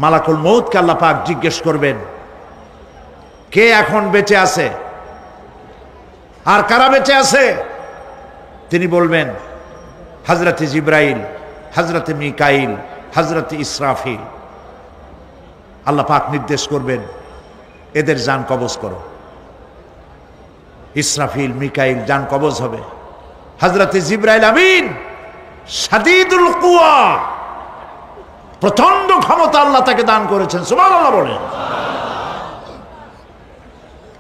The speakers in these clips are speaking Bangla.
মালাকুল মউতকে আল্লাহ পাক জিজ্ঞেস করবেন, কে এখন বেঁচে আছে আর কারা বেঁচে আছে? তিনি বলবেন হযরত জিবরাইল, হযরত মিকাইল, হযরত ইসরাফিল। আল্লাহ পাক নির্দেশ করবেন, এদের জান কবজ করো। ইসরাফিল, মিকাইল জান কবজ হবে। হযরত জিবরাইল আমিন শাদীদুল কুওয়া, প্রচন্ড ক্ষমতা আল্লাহ তাকে দান করেছেন, সুবহানাল্লাহ বলেন।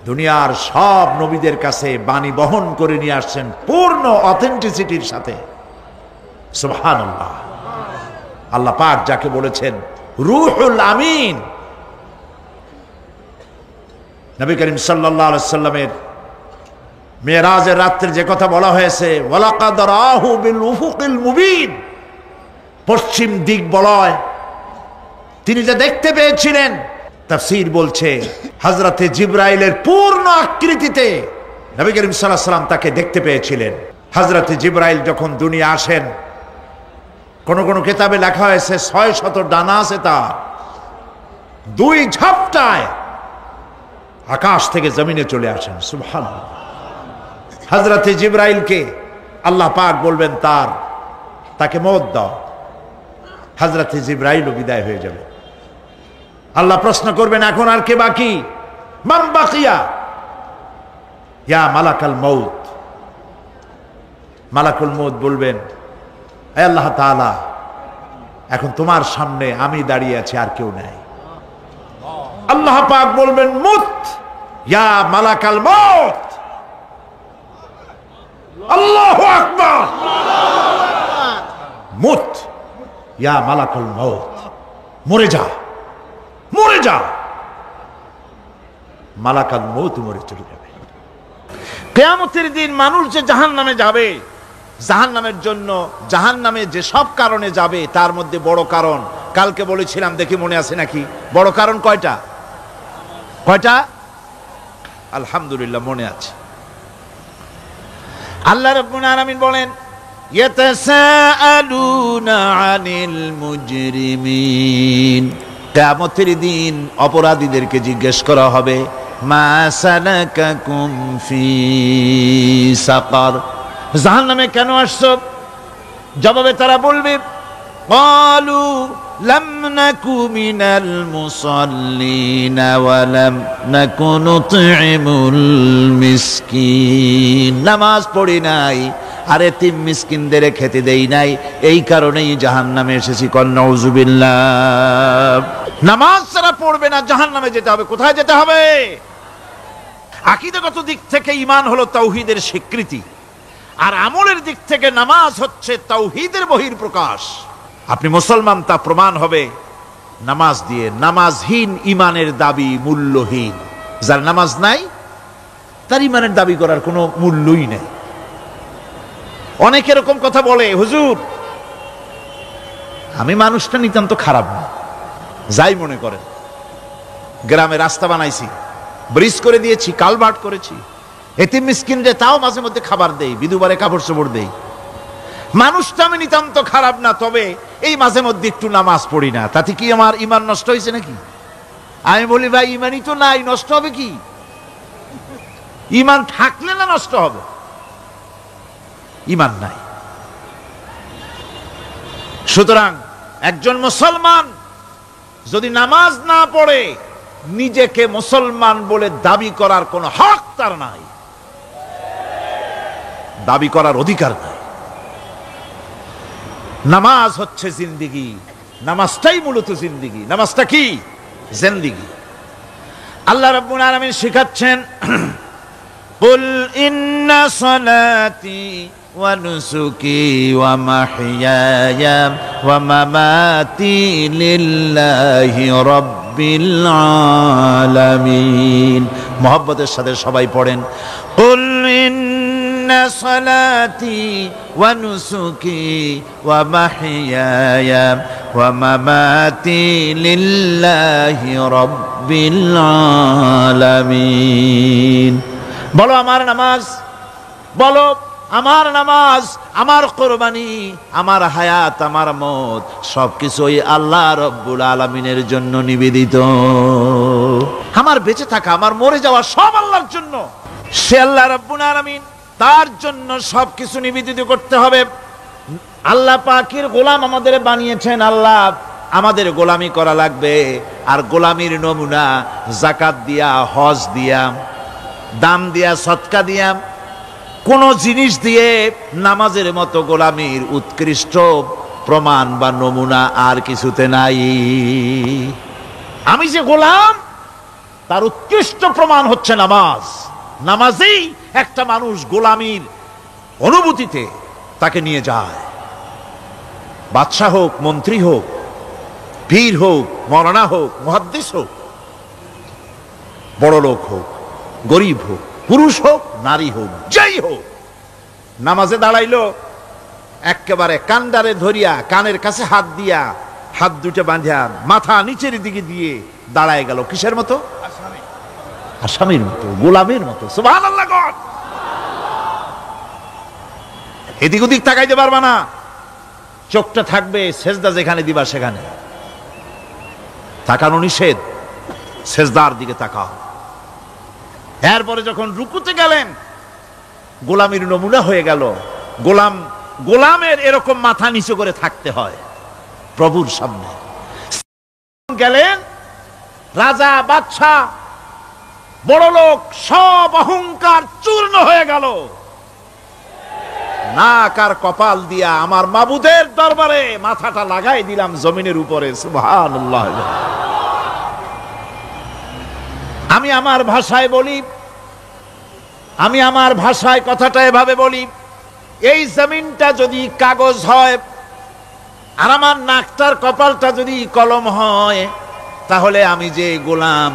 দুনিয়ার সব নবীদের কাছে বাণী বহন করে নিয়ে আসছেন পূর্ণ অথেন্টিসিটির সাথে, সুবহানাল্লাহ। আল্লাহ পাক যাকে বলেছেন রূহুল আমিন, নবী করিম সাল্লাল্লাহু আলাইহি সাল্লামের মেরাজের রাত্রে যে কথা বলা হয়েছে, ওয়ালাকাদ রাহু বিল উফুকিল মুবিন, পশ্চিম দিক বলয় তিনি যা দেখতে পেয়েছিলেন, তাফসীর বলছে হযরতে জিবরাইলের পূর্ণ আকৃতিতে নবী করিম সাল্লাল্লাহু আলাইহি সাল্লাম তাকে দেখতে পেয়েছিলেন। হযরতে জিবরাইল যখন দুনিয়া আসেন, কোন কোন কিতাবে লেখা হয়েছে 600 ডানা আছে তার, 2 ঝাপটায় আকাশ থেকে জমিনে চলে আসেন, সুবহানাল্লাহ। হযরতে জিবরাইলকে আল্লাহ পাক বলবেন তাকে মওত দাও, হযরতে জিবরাইলও বিদায় হয়ে যাবে। আল্লাহ প্রশ্ন করবেন, এখন আর কে বাকি? মান বাকিয়া ইয়া মালাকাল মউত। মালাকুল মউত বলবেন, হে আল্লাহ তাআলা, এখন তোমার সামনে আমি দাঁড়িয়ে আছি, আর কেউ নাই। আল্লাহ পাক বলবেন, মুত ইয়া মালাকাল মউত। আল্লাহু আকবার, মুত ইয়া মালাকুল মউত, মরে যা, মরে যা। মালাকুল মউত মরে চলে যাবে। কিয়ামতের দিন মানুষ যে জাহান্নামে যাবে, জাহান্নামের জন্য জাহান্নামে যে সব কারণে যাবে তার মধ্যে বড় কারণ, কালকে বলেছিলাম, দেখি মনে আছে নাকি, বড় কারণ কয়টা? আলহামদুলিল্লাহ মনে আছে। আল্লাহ রাব্বুল আলামিন বলেন, ইয়াতাসাআলুনা আনিল মুজরিমিন, কিয়ামতের দিন অপরাধীদেরকে জিজ্ঞেস করা হবে, মা সালাকাকুম ফি সাকার, জাহান্নামে কেন আসছো? জবাবে তারা বলবে, ক্বালু লাম নাকু মিনাল মুসাল্লিন ওয়া লাম নাকু নুতঈমুল মিসকিন, নামাজ পড়ি নাই আর এতিম মিসকিনদের খেতে দেই নাই, এই কারণেই জাহান্নামে এসেছি। কল নাউযুবিল্লাহ। নামাজ যারা পড়বে না জাহান্নামে যেতে হবে। কোথায় যেতে হবে? আকীদাগত দিক থেকে ঈমান হলো তাওহীদের স্বীকৃতি, আর আমলের দিক থেকে নামাজ হচ্ছে তাওহীদের বহিঃপ্রকাশ। আপনি মুসলমান তা প্রমাণ হবে নামাজ দিয়ে। নামাজহীন ঈমানের দাবি মূল্যহীন। যার নামাজ নাই তার ঈমানের দাবি করার কোনো মূল্যই নেই। অনেকে এরকম কথা বলে, হুজুর আমি মানুষটা নিতান্ত খারাপ না, যাই মনে করেন, গ্রামে রাস্তা বানাইছি, ব্রিজ করে দিয়েছি, কালভার্ট করেছি, এতিম মিসকিনরে তাও মাঝে মধ্যে খাবার দেই, বিধবারে কাপড় চোপড় দেই, মানুষটা আমি নিতান্ত খারাপ না, তবে এই মাঝে মধ্যে একটু নামাজ পড়ি না, তাতে কি আমার ঈমান নষ্ট হয়েছে নাকি? আমি বলি, ভাই ঈমানই তো নাই, নষ্ট হবে কি? ঈমান থাকলে না নষ্ট হবে? ঈমান নাই। সুতরাং একজন মুসলমান যদি নামাজ না পড়ে নিজেকে মুসলমান বলে দাবি করার কোনো হক তার নাই, দাবি করার অধিকার নাই। নামাজ হচ্ছে জিন্দেগি, নামাজটাই মূলত জিন্দেগি। নামাজটা কি? জিন্দেগি। আল্লাহ রাব্বুল আলামিন শিখাচ্ছেন, কুল ইন্না সালাতি ওয়া নুসুকি ওয়া মাহইয়ায়া ওয়া মামাতি লিল্লাহি রাব্বিল আলামিন। মুহাব্বতের সাথে সবাই পড়েন, কুল ইন্না সালাতি ওয়া নুসুকি ওয়া মাহইয়ায়া ওয়া মামাতি লিল্লাহি রাব্বিল আলামিন। বলো আমার নামাজ, বলো আমার নামাজ, আমার কোরবানি, আমার হায়াত, আমার মত সবকিছু ওই আল্লাহ রব্বুল আলামিনের জন্য নিবেদিত। আমার বেঁচে থাকা, আমার মরে যাওয়া সব আল্লাহর জন্য। সে আল্লাহ রব্বুল আলামিন, তার জন্য সবকিছু নিবেদিত করতে হবে। আল্লাহ পাকের গোলাম আমাদের বানিয়েছেন, আল্লাহ আমাদের গোলামি করা লাগবে। আর গোলামির নমুনা যাকাত দিয়া, হজ দিয়া, দান দিয়া, সদকা দিয়া, কোন জিনিস দিয়ে নামাজের মতো গোলামির উৎকৃষ্ট প্রমাণ বা নমুনা আর কিছুতে নাই। আমি যে গোলাম তার উৎকৃষ্ট প্রমাণ হচ্ছে নামাজ। নামাজেই একটা মানুষ গোলামির অনুভূতিতে তাকে নিয়ে যায়। বাদশাহ হোক, মন্ত্রী হোক, পীর হোক, মৌলানা হোক, মুহাদ্দিস হোক, বড় লোক হোক, গরিব হোক, পুরুষ হোক, নারী হোক, যাই হোক, নামাজে দাঁড়াইলো, একেবারে কান্ডারে ধরিয়া কানের কাছে হাত দিয়া, হাত দুটো বাঁধিয়া মাথা নিচের দিকে দিয়ে দাঁড়ায় গেল। কিসের মতো? আসামির মতো, গোলামের মতো। সুবহানাল্লাহ। এদিক ওদিক তাকাইতে পারবা না, চোখটা থাকবে সেজদা যেখানে দিবা সেখানে। তাকানো নিষেধ, সেজদার দিকে তাকাও। এরপরে যখন রুকুতে গেলেন, গোলামির নমুনা হয়ে গেল। গোলামের এরকম মাথা নিচু করে থাকতে হয় প্রভুর সামনে। গেলেন, রাজা, বাদশাহ, বড় লোক, সব অহংকার চূর্ণ হয়ে গেল। নাক আর কপাল দিয়া আমার মাবুদের দরবারে মাথাটা লাগাই দিলাম জমিনের উপরে। সুবহানাল্লাহ। আমি আমার ভাষায় বলি, আমি আমার ভাষায় কথাটা এভাবে বলি, এই জমিনটা যদি কাগজ হয় আর আমার নাকটার কপালটা যদি কলম হয়, তাহলে আমি যে গোলাম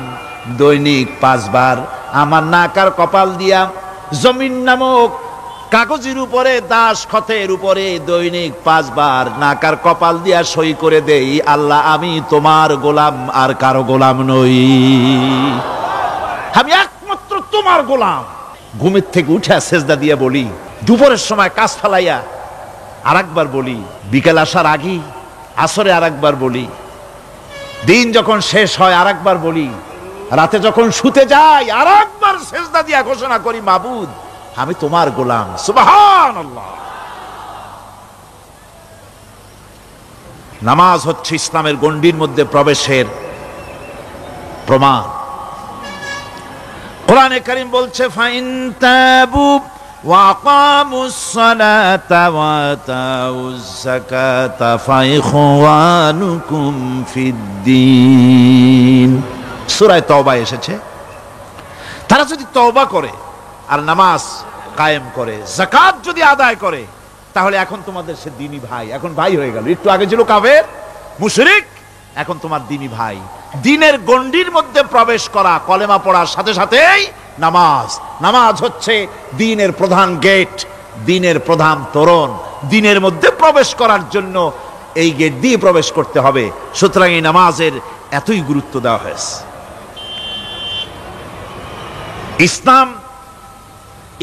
দৈনিক 5 বার আমার নাক আর কপাল দিয়া জমিন নামক কাগজের উপরে, দাস খতের উপরে দৈনিক 5 বার নাক আর কপাল দিয়া সই করে দেই, আল্লাহ আমি তোমার গোলাম, আর কারো গোলাম নই, আমি একমাত্র তোমার গোলাম। ঘুমের থেকে উঠে সেজদা দিয়ে বলি, দুপুরের সময় কাজ ফালাইয়া আরেকবার বলি, বিকেল আসার আগেই আসরে আরেকবার বলি, দিন যখন শেষ হয় আরেকবার বলি, রাতে যখন শুতে যাই আরেকবার সেজদা দিয়া ঘোষণা করি, মাবুদ আমি তোমার গোলাম। সুবহানাল্লাহ। নামাজ হচ্ছে ইসলামের গণ্ডির মধ্যে প্রবেশের প্রমাণ। কোরআনে কারীম বলছে, ফাইন তাবু ওয়া আকামুস সালাতা ওয়া আতাউজ যাকাতা ফাইখওয়ানুকুম ফিদ্দীন। সূরা তওবা এসেছে। তারা যদি তওবা করে আর নামাজ কায়েম করে, যাকাত যদি আদায় করে, তাহলে এখন তোমাদের সে দ্বীনি ভাই, এখন ভাই হয়ে গেল। একটু আগে ছিল কাফের, মুশরিক, এখন তোমার দ্বীনি ভাই। দ্বীনের গণ্ডির মধ্যে প্রবেশ করা, কলেমা পড়ার সাথে সাথেই নামাজ। নামাজ হচ্ছে দ্বীনের প্রধান গেট, দ্বীনের প্রধান তোরণ। দ্বীনের মধ্যে প্রবেশ করার জন্য এই গেট দিয়ে প্রবেশ করতে হবে। সুতরাং এই নামাজের এতই গুরুত্ব দেওয়া হয়েছে।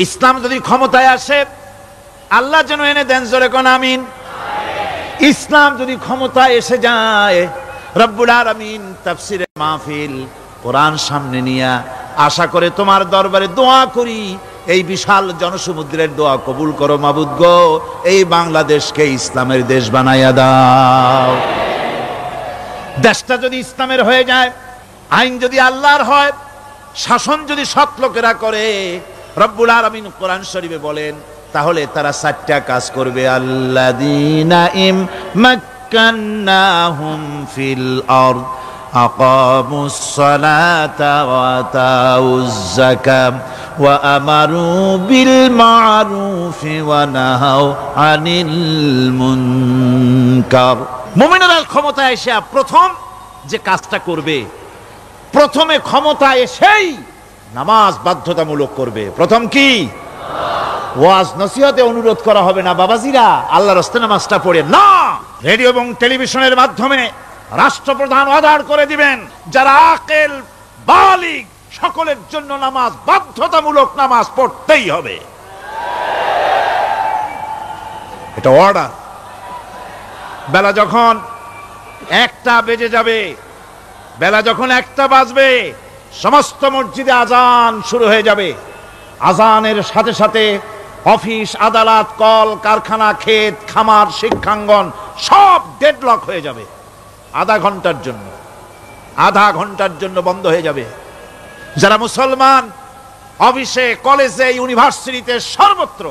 ইসলাম যদি ক্ষমতায় আসে, আল্লাহ যেন এনে দেন, জোরে কোন আমিন। ইসলাম যদি ক্ষমতায় এসে যায়, রব্বুল আলামিন তাফসিরে মাহফিল, কোরআন সামনে নিয়া আশা করে তোমার দরবারে দোয়া করি, এই বিশাল জনসমুদ্রের দোয়া কবুল করো মাবুদ গো, এই বাংলাদেশকে ইসলামের দেশ বানাইয়া দাও। দেশটা যদি ইসলামের হয়ে যায়, আইন যদি আল্লাহর হয়, শাসন যদি সৎ লোকেরা করে, রব্বুল আলামিন কোরআন শরীফে বলেন, তাহলে তারা 4টা কাজ করবে। আল্লাযীনা মাক্কান্নাহুম ফিল আরদ আকামুস সালাতা ওয়া আতাউজ যাকাত ওয়া আমারু বিল মা'রুফি ওয়া নাহাউ আনিল মুনকার। মুমিনেরা ক্ষমতা এসে প্রথম যে কাজটা করবে, প্রথমে ক্ষমতা এসেই নামাজ বাধ্যতামূলক করবে। প্রথম কি? ওয়াজ নসিহতে অনুরোধ করা হবে না, বাবাজিরা আল্লাহর রাস্তায় নামাজটা পড়ে না। রেডিও এবং টেলিভিশনের মাধ্যমে রাষ্ট্রপ্রধান অর্ডার করে দিবেন, যারা আকেল বালিগ সকলের জন্য নামাজ বাধ্যতামূলক, নামাজ পড়তেই হবে। এটা অর্ডার। বেলা যখন 1টা বেজে যাবে, বেলা যখন 1টা বাজবে, সমস্ত মসজিদে আজান শুরু হয়ে যাবে। আজানের সাথে সাথে অফিস, আদালত, কল কারখানা, ক্ষেত খামার, শিক্ষাঙ্গন সব ডেডলক হয়ে যাবে। আধা ঘন্টার জন্য বন্ধ হয়ে যাবে। যারা মুসলমান অফিসে, কলেজে, ইউনিভার্সিটিতে, সর্বত্র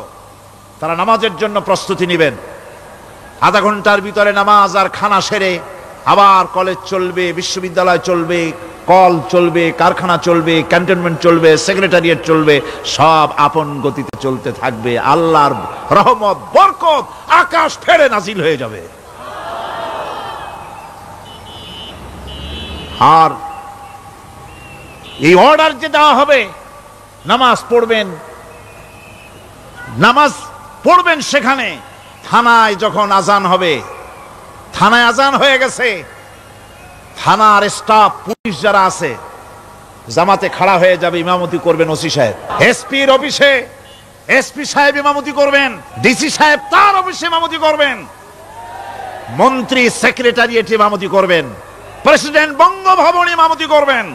তারা নামাজের জন্য প্রস্তুতি নেবেন। আধা ঘন্টার ভিতরে নামাজ আর খানা সেরে আবার কলেজ চলবে, বিশ্ববিদ্যালয় চলবে, কল চলবে, কারখানা চলবে, ক্যান্টনমেন্ট চলবে, সেক্রেটারিয়েট চলবে, সব আপন গতিতে চলতে থাকবে। আল্লাহর রহমত, বরকত আকাশ ফেড়ে নাজিল হয়ে যাবে। আর এই অর্ডার যে দেওয়া হবে, নামাজ পড়বেন সেখানে। থানায় যখন আজান হবে, থানায় আজান হয়ে গেছে, থানার স্টাফ, পুলিশ যারা আছে জামাতে খাড়া হয়ে যাবে, ইমামতি করবেন ওসি সাহেব। এসপির অফিসে এসপি সাহেব ইমামতি করবেন, ডিসি সাহেব তার অফিসে ইমামতি করবেন, মন্ত্রী সেক্রেটারিয়েট ইমামতি করবেন, প্রেসিডেন্ট বঙ্গভবন ইমামতি করবেন,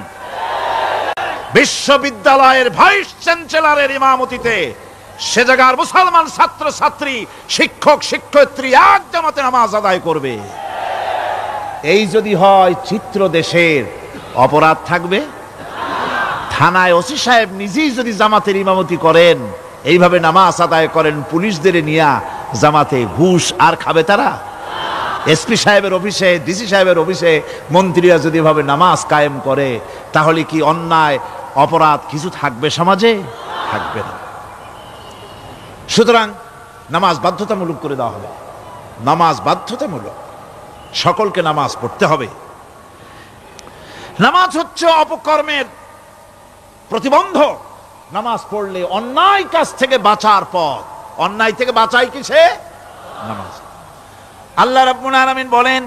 বিশ্ববিদ্যালয়ের ভাইস চ্যান্সেলরের ইমামতিতে সে জায়গার মুসলমান ছাত্র ছাত্রী, শিক্ষক শিক্ষয়িত্রী এক জামাতে নামাজ আদায় করবে। এই যদি হয় চিত্র দেশের, অপরাধ থাকবে? থানায় ওসি সাহেব নিজেই যদি জামাতের ইমামতি করেন, এইভাবে নামাজ আদায় করেন পুলিশদের নিয়ে জামাতে, ঘুষ আর খাবে তারা? এসপি সাহেবের অফিসে, ডিসি সাহেবের অফিসে মন্ত্রীরা যদি এভাবে নামাজ কায়েম করে, তাহলে কি অন্যায় অপরাধ কিছু থাকবে সমাজে? থাকবে না। সুতরাং নামাজ বাধ্যতামূলক করে দেওয়া হবে। নামাজ বাধ্যতামূলক, সকলকে নামাজ পড়তে হবে। নামাজ হচ্ছে অপকর্মের প্রতিবন্ধক। নামাজ পড়লে অন্যায় কাজ থেকে বাঁচার পথ। অন্যায় থেকে বাঁচাই কিসে? নামাজ। আল্লাহ রাব্বুল আলামিন বলেন,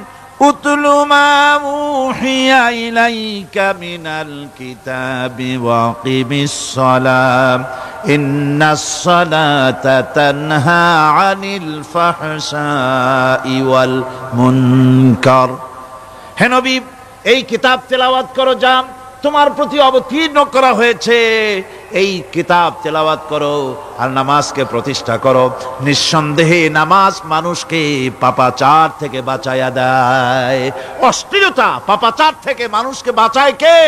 উতলু মা উহিয়া ইলাইকা মিনাল কিতাবি ওয়া কিমিস সালাম ইন্নাস সালাতা তানহা আনিল ফাহশাই ওয়াল মুনকার। হে নবী, এই কিতাব তেলাওয়াত করো, যা তোমার প্রতি অবতীর্ণ করা হয়েছে, এই কিতাব তেলাওয়াত করো আর নামাজকে প্রতিষ্ঠা করো। নিঃসন্দেহে নামাজ মানুষকে পাপাচার থেকে বাঁচায়া দেয়। অশ্লীলতা, পাপাচার থেকে মানুষকে বাঁচায় কে?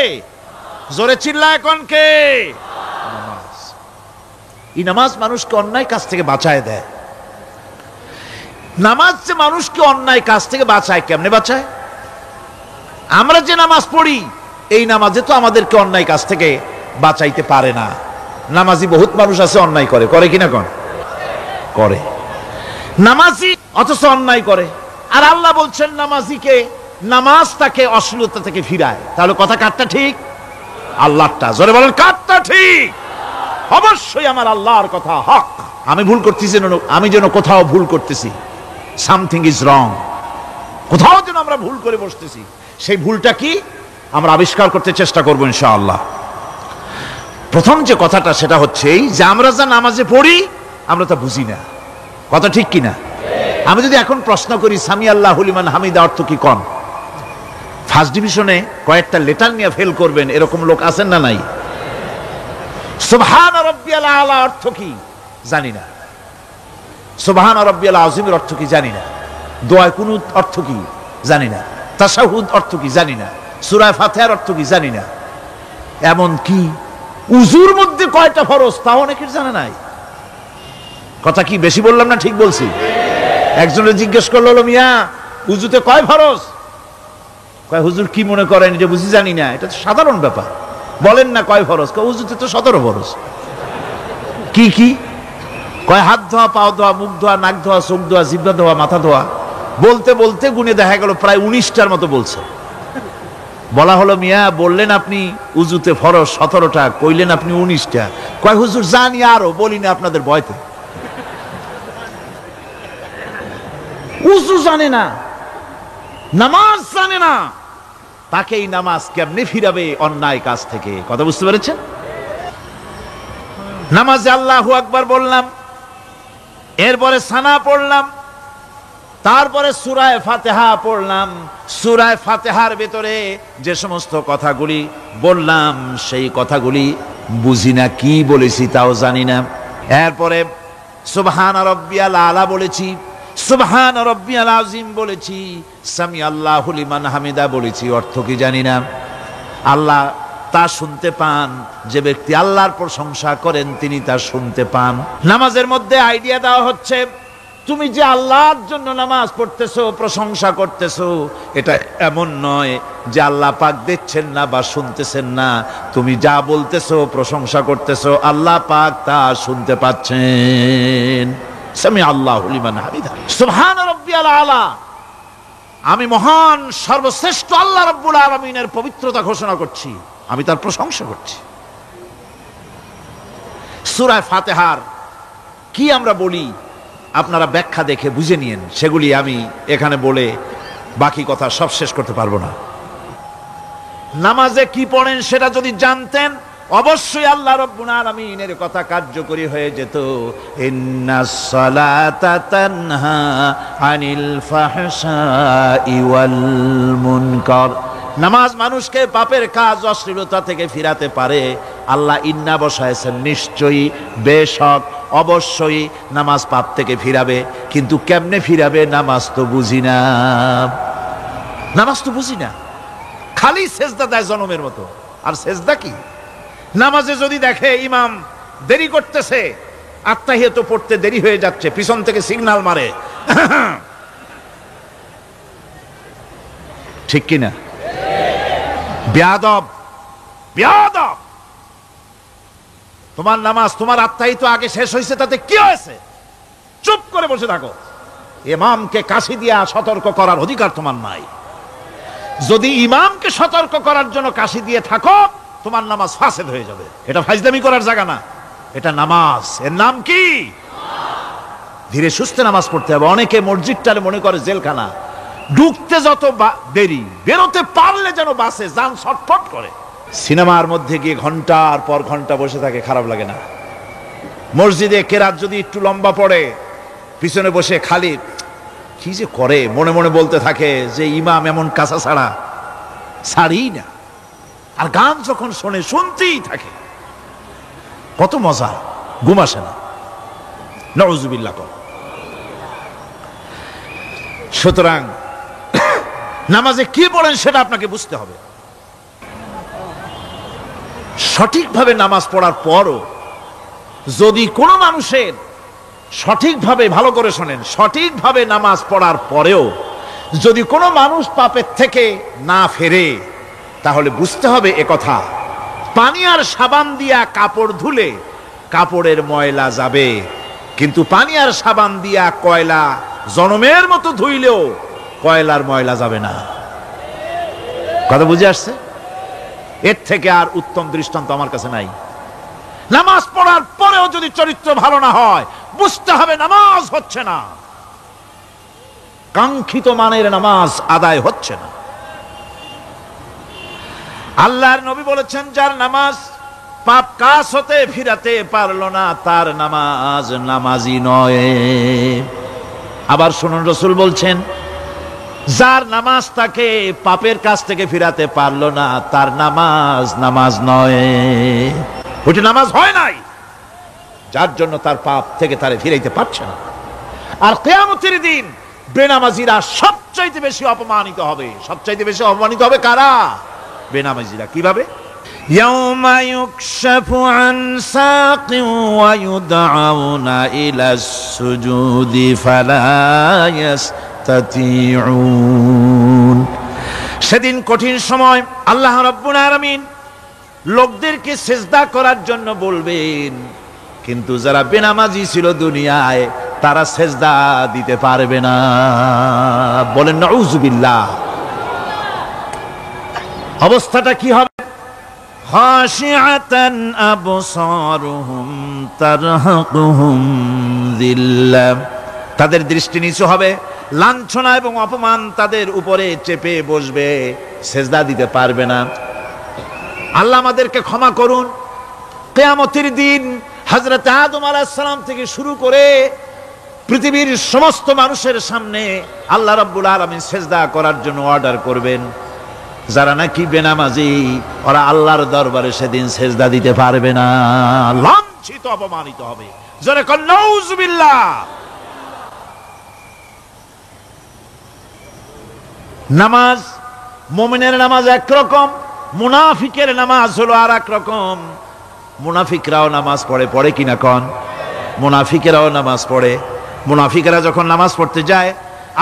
জোরে চিল্লায় কোন কে? নামাজ। এই নামাজ মানুষকে অন্যায় কাজ থেকে বাঁচায় দেয়। নামাজ যে মানুষকে অন্যায় কাজ থেকে বাঁচায়, কেমনে বাঁচায়? আমরা যে নামাজ পড়ি, এই নামাজে তো আমাদেরকে অন্যায় কাজ থেকে বাঁচাইতে পারে না। নামাজি বহুত মানুষ আছে অন্যায় করে, করে কিনা কোন? করে। নামাজি অথচ অন্যায় করে। আর আল্লাহ বলছেন নামাজিকে, নামাজ তাকে অশ্লীলতা থেকে ফিরায়। তাহলে কথা কারটা ঠিক? আল্লাহরটা। জোরে বলেন, কারটা ঠিক? অবশ্যই আমার আল্লাহর কথা হক। আমি ভুল করতেছি, আমি যেন কোথাও ভুল করতেছি, সামথিং ইজ রং, কোথাও যেন আমরা ভুল করে বসতেছি। সেই ভুলটা কি আমরা আবিষ্কার করতে চেষ্টা করবো ইনশাআল্লাহ। প্রথম যে কথাটা সেটা হচ্ছে এই যে আমরা যা নামাজে পড়ি আমরা তা বুঝি না। কথা ঠিক কিনা? আমি যদি এখন প্রশ্ন করি সামি আল্লাহু লিমান হামিদা অর্থ কি কোন, ফার্স্ট ডিভিশনে কয়েকটা লেটার নিয়ে ফেল করবেন এরকম লোক আছেন না নাই? সুবহান রাব্বিয়াল আলা অর্থ কি জানি না, সুবহান রাব্বিয়াল আযীমের অর্থ কি জানি না, দোয়া কুনুত অর্থ কি জানি না, তাশাহুদ অর্থ কি জানি না, সূরা ফাতিহার অর্থ কি জানি না। এমন কি উজুর মধ্যে কয়টা ফরজ তাও অনেকের জানা নাই। কথা কি বেশি বললাম না ঠিক বলছি? একজনে জিজ্ঞেস করলো, মিয়া উজুতে কয় ফরজ? কয় হুজুর কি মনে করেন যে বুঝি জানি না? এটা তো সাধারণ ব্যাপার, বলেন না কয় ফরজ? কয় উজুতে তো 17 ফরজ। কি কি? কয় হাত ধোয়া, পাও ধোয়া, মুখ ধোয়া, নাক ধোয়া, চোখ ধোয়া, জিহ্বা ধোয়া, মাথা ধোয়া। বলতে বলতে গুনে দেখা গেল প্রায় 19টার মতো বলছে। বলা হলো, মিয়া বললেন আপনি উজুতে ফরজ 17টা, কইলেন আপনি 19টা। কয় হুজুর জানি আরো, বলি না আপনাদের ভয়তে। উজু জানে না, নামাজ জানে না, তাকে এই নামাজ কেমনে ফিরাবে অন্যায় কাজ থেকে? কথা বুঝতে পেরেছেন? নামাজে আল্লাহু আকবার বললাম, এরপরে সানা পড়লাম, তারপরে সূরা ফাতিহা পড়লাম। সূরা ফাতিহার ভিতরে যে সমস্ত কথাগুলি বললাম সেই কথাগুলি বুঝি না, কি বলেছি তাও জানি না। এরপরে সুবহান রাব্বিয়াল আলা বলেছি, সুবহান রাব্বিয়াল আযীম বলেছি, সামি আল্লাহু লিমান হামিদা বলেছি, অর্থ কি জানি না। আল্লাহ তা শুনতে পান, যে ব্যক্তি আল্লাহর প্রশংসা করেন তিনি তা শুনতে পান। নামাজের মধ্যে আইডিয়া দেওয়া হচ্ছে, তুমি যে আল্লাহর জন্য নামাজ পড়তেছো, প্রশংসা করতেছো, এটা এমন নয় যে আল্লাহ পাক দেখছেন না বা শুনতেছেন না। তুমি যা বলতেছো, প্রশংসা করতেছো, আল্লাহ পাক তা শুনতে পাচ্ছেন। সামি আল্লাহু লিমান হামিদা, সুবহান রাব্বিয়াল আলা। আমি মহান সর্বশ্রেষ্ঠ আল্লাহ রাব্বুল আলামিনের পবিত্রতা ঘোষণা করছি, আমি তার প্রশংসা করছি। সূরা ফাতিহার কি আমরা বলি আপনারা ব্যাখ্যা দেখে বুঝে নিয়েন, সেগুলি আমি এখানে বলে বাকি কথা সব শেষ করতে পারবো না। নামাজে কি পড়েন সেটা যদি জানতেন, অবশ্যই আল্লাহ রাব্বুল আলামিনের কথা কার্যকরী হয়ে যেত। ইন্নাস সালাতা তানহা আনিল ফাহশাই ওয়াল মুনকার। নামাজ মানুষকে পাপের কাজ, অশ্লীলতা থেকে ফিরাতে পারে। আল্লাহ ইন্না বসায়ছেন, নিশ্চয়ই, বেশক, অবশ্যই নামাজ পাপ থেকে ফিরাবে। কিন্তু কেমনে ফিরাবে নামাজ তো বুঝি না, নামাজ তো বুঝি না। খালি সেজদা দেয় জনমের মতো, আর সেজদা কি? নামাজে যদি দেখে ইমাম দেরি করতেছে, আত্তাহিয়াত পড়তে দেরি হয়ে যাচ্ছে, পিছন থেকে সিগন্যাল মারে, ঠিক কিনা? বেয়াদব, বেয়াদব। তোমার নামাজ, তোমার আত্তাহিয়াত আগে শেষ হয়েছে, তাতে কি হয়েছে? চুপ করে বসে থাকো। ইমামকে কাশি দিয়া সতর্ক করার অধিকার তোমার নাই। যদি ইমামকে সতর্ক করার জন্য কাশি দিয়ে থাকো, তোমার নামাজ ফাসেদ হয়ে যাবে। এটা ফাজলামি করার জায়গা না, এটা নামাজ। এর নাম কি? ধীরে সুস্থে নামাজ পড়তে হবে। অনেকে মসজিদটারে মনে করে জেলখানা, ঢুকতে যত দেরি, বেরোতে পারলে যেন বাসে যান ছটফট করে। সিনেমার মধ্যে গিয়ে ঘন্টার পর ঘন্টা বসে থাকে, খারাপ লাগে না? মসজিদে কেরাত যদি একটু লম্বা পড়ে, পিছনে বসে খালি কি যে করে মনে মনে বলতে থাকে যে ইমাম এমন কাঁচা ছাড়া ছাড়ি না। আর গান যখন শোনে, শুনতেই থাকে, কত মজা, ঘুম আসে না। নাউযুবিল্লাহ। সুতরাং নামাজে কি পড়েন সেটা আপনাকে বুঝতে হবে। সঠিকভাবে নামাজ পড়ার পরও যদি কোনো মানুষের সঠিকভাবে, ভালো করে শোনেন, সঠিকভাবে নামাজ পড়ার পরেও যদি কোনো মানুষ পাপের থেকে না ফেরে, তাহলে বুঝতে হবে একথা, পানি আর সাবান দিয়া কাপড় ধুলে কাপড়ের ময়লা যাবে, কিন্তু পানি আর সাবান দিয়া কয়লা জনমের মতো ধুইলেও কয়লার ময়লা যাবে না। কথা বুঝে আসছে? এর থেকে আর উত্তম দৃষ্টান্ত আমার কাছে নাই। নামাজ পড়ার পরেও যদি চরিত্র ভালো না হয়, বুঝতে হবে নামাজ হচ্ছে না, কাঙ্ক্ষিত মানের নামাজ আদায় হচ্ছে না। আল্লাহর নবী বলেছেন, যার নামাজ পাপ কাজ হতে ফিরাতে পারলো না, তার নামাজ নামাজি নয়। আবার শুনুন, রাসূল বলছেন, যার নামাজ তাকে পাপের কাজ থেকে ফিরাতে পারলো না, তার নামাজ নামাজ নয়। ওইটা নামাজ হয় নাই, যার জন্য তার পাপ থেকে তারে ফিরাইতে পারছে না। আর কিয়ামতের দিন বেনামাজিরা সবচাইতে বেশি অপমানিত হবে। সবচাইতে বেশি অপমানিত হবে কারা? বেনামাজিরা। কিভাবে? ইয়াউমা ইউকশাফু আন সাকিন ওয়া ইউদআউনা ইলাস সুজুদি ফালা ইয়াস্তাতিউন। সেদিন কঠিন সময়, আল্লাহ রাব্বুল আলামিন লোকদেরকে সিজদা করার জন্য বলবেন, কিন্তু যারা বেনামাজি ছিল দুনিয়ায়, তারা সিজদা দিতে পারবে না। বলেন নাউযুবিল্লাহ। অবস্থাটা কি হবে? খাশিআতান আবসারুহুম তারহাকুহুম যিল্লাহ। তাদের দৃষ্টি নিচু হবে, লাঞ্ছনা এবং অপমান তাদের উপরে চেপে বসবে, সিজদা দিতে পারবে না। আল্লাহ আমাদেরকে ক্ষমা করুন। কিয়ামতের দিন হযরত আদম আলাইহিস সালাম থেকে শুরু করে পৃথিবীর সমস্ত মানুষের সামনে আল্লাহ রাব্বুল আলামিন সিজদা করার জন্য অর্ডার করবেন। যারা নাকি বেনামাজি ওরা আল্লাহর দরবারে সেদিন সিজদা দিতে পারবে না, লাঞ্ছিত অপমানিত হবে। জোরে কোন নাউজুবিল্লাহ। নামাজ, মুমিনের নামাজ একরকম, মুনাফিকের নামাজ হলো আর এক রকম। মুনাফিকরাও নামাজ পড়ে, পড়ে কিনা কন? মুনাফিকেরাও নামাজ পড়ে। মুনাফিকেরা যখন নামাজ পড়তে যায়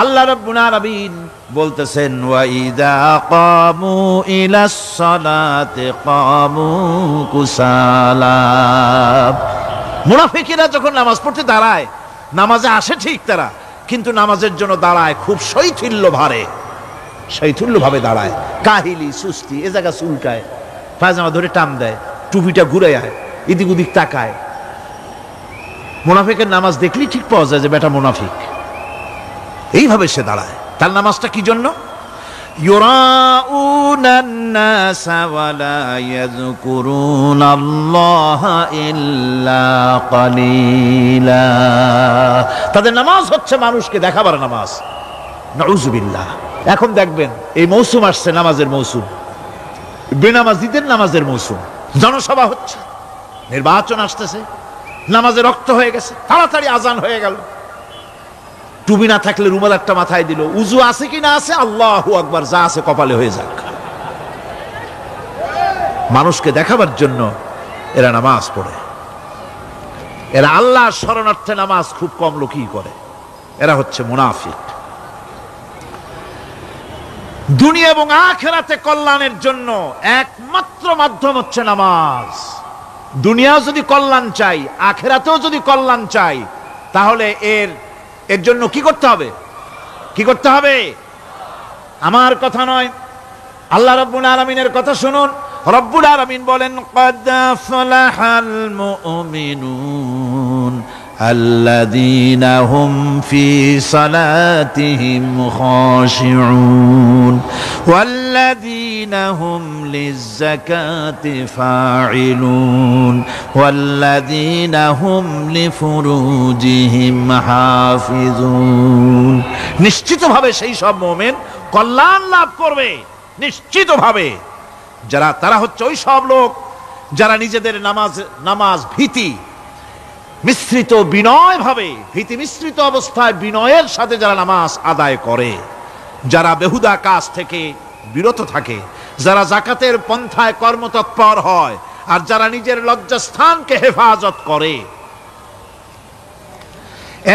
আল্লাহ রাব্বুল আলামিন বলতেছেন ওয়া ইযা কামু ইলাস সালাতি কামু কুসালা। মুনাফিকেরা যখন নামাজ পড়তে দাঁড়ায়, নামাজে আসে ঠিক তারা, কিন্তু নামাজের জন্য দাঁড়ায় খুব শৈথিল্যভাবে দাঁড়ায়, কাহিলি সুস্তি, এ জায়গা চুলকায়, পায়জামা ধরে টান দেয়, টুপিটা ঘুরে আয়, এদিক ওদিক তাকায়। মুনাফিকের নামাজ দেখলেই ঠিক পাওয়া যায় যে বেটা মুনাফিক। এইভাবে সে দাঁড়ায়। তার নামাজটা কি জন্য? ইউরাউনান নাসা ওয়ালা ইয়াযকুরুনাল্লাহা ইল্লা কালিলা। তাদের নামাজ হচ্ছে মানুষকে দেখাবার নামাজ। নাউজুবিল্লাহ। এখন দেখবেন এই মৌসুম আসছে, নামাজের মৌসুম, বেনামাজিদের নামাজের মৌসুম। জনসভা হচ্ছে, নির্বাচন আসতেছে, নামাজে রক্ত হয়ে গেছে, তাড়াতাড়ি আজান হয়ে গেল। টুপি না থাকলে রুমাল একটা মাথায় দিল, উজু আছে কি না আছে, আল্লাহু আকবার, যা আছে কপালে হয়ে যাক। মানুষকে দেখাবার জন্য এরা নামাজ পড়ে। এরা আল্লাহর শরণার্থে নামাজ খুব কম লোকই করে। এরা হচ্ছে মুনাফিক। দুনিয়া এবং আখিরাতে কল্যাণের জন্য একমাত্র মাধ্যম হচ্ছে নামাজ। দুনিয়াও যদি কল্যাণ চাই, আখিরাতেও যদি কল্যাণ চাই, তাহলে এর জন্য কি করতে হবে? কি করতে হবে? আমার কথা নয়, আল্লাহ রাব্বুল আলামিনের কথা শুনুন। রব্বুল আলামিন বলেন ক্বাদ আফলাহাল মুমিনুন আল্লাযীনা হুম ফি সালাতিহিম খাশিউন ওয়াল্লাযীনা হুম লিয-যাকাতি ফাঈলুন ওয়াল্লাযীনা হুম লিফুরুজিহিম হাফিজুন। নিশ্চিতভাবে সেই সব মুমিন কল্যাণ লাভ করবে, নিশ্চিতভাবে। তারা হচ্ছে ওই সব লোক যারা নিজেদের নামাজ ভীতি মিশ্রিত, ভীতি মিশ্রিত অবস্থায় বিনয়ের সাথে যারা নামাজ আদায় করে, যারা বেহুদা কাজ থেকে বিরত থাকে, যারা যাকাতের পন্থায় কর্মতৎপর হয়, আর যারা নিজের লজ্জাস্থানকে হেফাজত করে।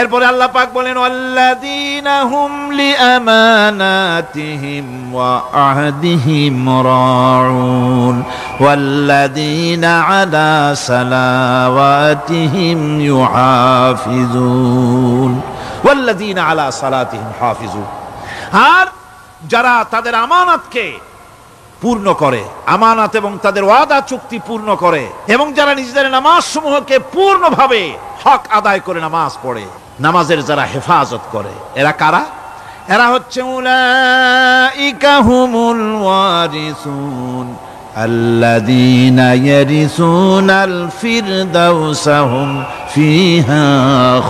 এরপরে আল্লাহ পাক বলেন ওয়াল্লাযীনা হুম লিআমানাতিহিম ওয়া আহদিহিম রাউন ওয়াল্লাযীনা আলা সালাওয়াতিহিম ইউহাফিজুন ওয়াল্লাযীনা আলা সালাতিহিম হাফিজুন। আর যারা তাদের আমানতকে পূর্ণ করে, আমানত এবং তাদের ওয়াদা চুক্তি পূর্ণ করে, এবং যারা নিজেদের নামাজ সমূহকে পূর্ণভাবে হক আদায় করে নামাজ পড়ে, নামাজের যারা হেফাজত করে, এরা কারা? এরা হচ্ছে উলাইকা হুমুল ওয়ারিসুন আল্লাযীনা ইয়ারিসুনাল ফিরদাউসা হুম ফিহা